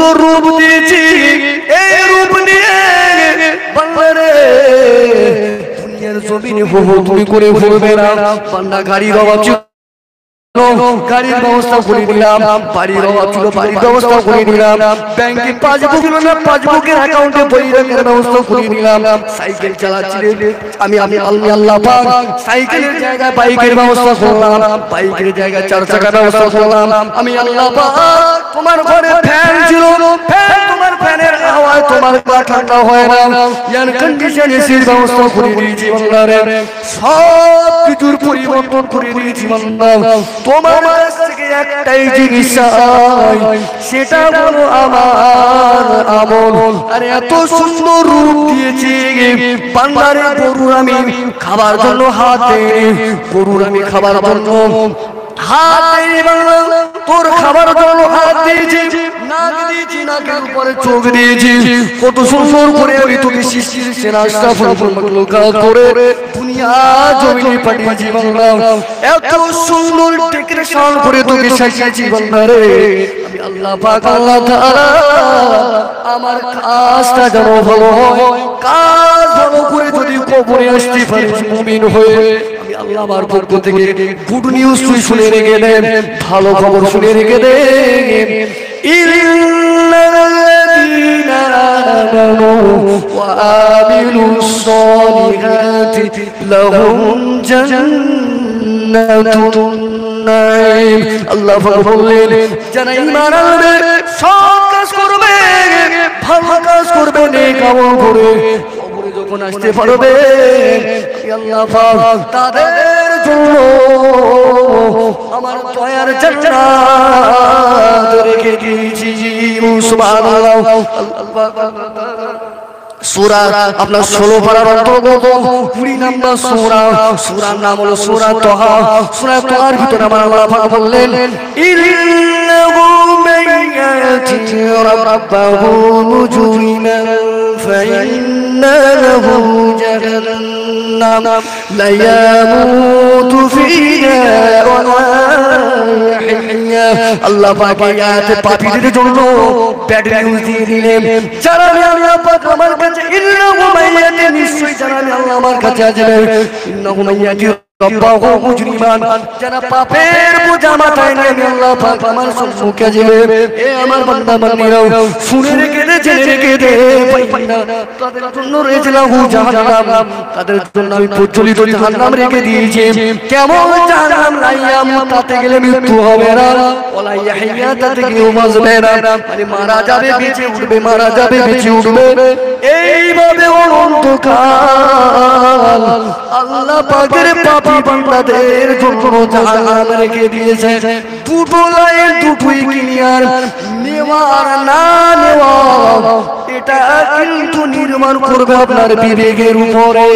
সুন্দর রূপ দিয়েছি, এই রূপ নিয়ে বান্দারে দুনিয়ার জমিনে তুমি করে ঘুরবে না। বান্দা গাড়ির অভাব ছিল, গাড়ির ব্যবস্থা করে দিলাম, বাড়ির অভাব ছিল, বাড়ির ব্যবস্থা করে দিলাম, ব্যাংকে পাসবুক ছিল না, পাসবুকের অ্যাকাউন্টে বই রাখার ব্যবস্থা করে দিলাম, সাইকেল চালাচ্ছিলেন, আমি আল্লাহ পাক সাইকেলের জায়গায় বাইকের ব্যবস্থা করলাম, বাইকের জায়গায় চার চাকার ব্যবস্থা করলাম, আমি আল্লাহ পাক তোমার ঘরে ফ্যান ছিল, ফ্যান তোমার ফ্যানের হাওয়ায় তোমার গা ঠান্ডা হয় না, এয়ার কন্ডিশন এসির ব্যবস্থা করে দিয়েছি বান্দারে, সব কিছুর পরিবর্তন করে দিয়েছি বান্দা। তোমার কাছ থেকে একটাই জিনিস চাই, সেটা হলো আমার আমল। আরে এত সুন্দর রূপ দিয়েছি বান্দারে, গরুর আমি খাবার জন্য হাত দেই, গরুর আমি খাবার জন্য হাত দেই বাংলা, তোর খাবার জন্য হাত দিয়েছি, নাক দিয়েছি, নাকের উপরে চোখ দিয়েছি, কত সুন্দর করে আমি তোকে সৃষ্টির সেরা আশরাফুল মাখলুকাত করে দুনিয়া জমিনে পাঠিয়েছি বাংলা, এত সুন্দর ডেকোরেশন করে তোকে সাজিয়েছি বাংলা রে। আমি আল্লাহ পাক আল্লাহ তাআলা আমার কাজটা যেন ভালো হয়, কাজ ভালো করে যদি কবরে আসতে পারিস মুমিন হয়ে, আমি আল্লাহ আমার পক্ষ থেকে গুড নিউজ তুই শুনে রেখে দে, ভালো খবর শুনে রেখে দে। ইল্লাল্লাযীনা আমানু ওয়া আমিলুস সালিহাতি লাহুম জান্নাতুন নাঈম। আল্লাহ বললেন যারা ঈমান আনবে, সৎ কাজ করবে, ভালো কাজ করবে, নেক আমল করে কবরে যখন আসতে পারবে, আল্লাহ পাক তাদের জন্য আমার দয়ার জান্নাত রেখে দিয়েছি। সুবহানাল্লাহ। সূরা আপনার 16 পারার অন্তর্গত 20 নম্বর সূরা, সূরার নাম হলো সূরা তাহা। সূরা তাহার ভিতরে আমার আল্লাহ পাক বললেন ইন্নাহু মাইয়াতি রাব্বাহু মুজরিমান ফাইন্না লাহু জাহান্নাম লা ইয়ামুতু ফিহা ওয়া লা ইয়াহইয়া। আল্লাহ পাক আয়াত পাপীদের জন্য ব্যাড নিউজ দিয়ে দিলেন, যারা আল্লাহ পাক আমার কাছে ইন্নাহু মাইয়াতি, নিশ্চয়ই যারা আল্লাহ আমার কাছে আসবে, ইন্নাহু মাইয়াতি রাব্বাহু মুজরিমান, যারা পাপের বোঝা মাথায় নিয়ে আল্লাহ পাক আমার সম্মুখে আসবে, এ আমার বান্দা বান্দীরাও শুনে রেখে দে, জেনে রেখে দে, তাদের জন্য রয়েছে লাহু জাহান্নাম, তাদের জন্য আমি প্রজ্বলিত জাহান্নাম রেখে দিয়েছি। কেমন জাহান্নাম? লা ইয়ামুত, তাতে গেলে মৃত্যু হবে না, ওয়ালা ইয়াহইয়া, তাতে গেলেও বাঁচবে না, মানে মারা যাবে বেঁচে উঠবে, মারা যাবে বেঁচে উঠবে, এইভাবে অনন্তকাল আল্লাহ পাকের পাপী বান্দাদের জন্য জাহান্নাম রেখে দিয়েছে। দুটো লাইন, দুটোই ক্লিয়ার, নেওয়ার না নেওয়া এটা কিন্তু নির্মাণ করবে আপনার বিবেকের উপরে।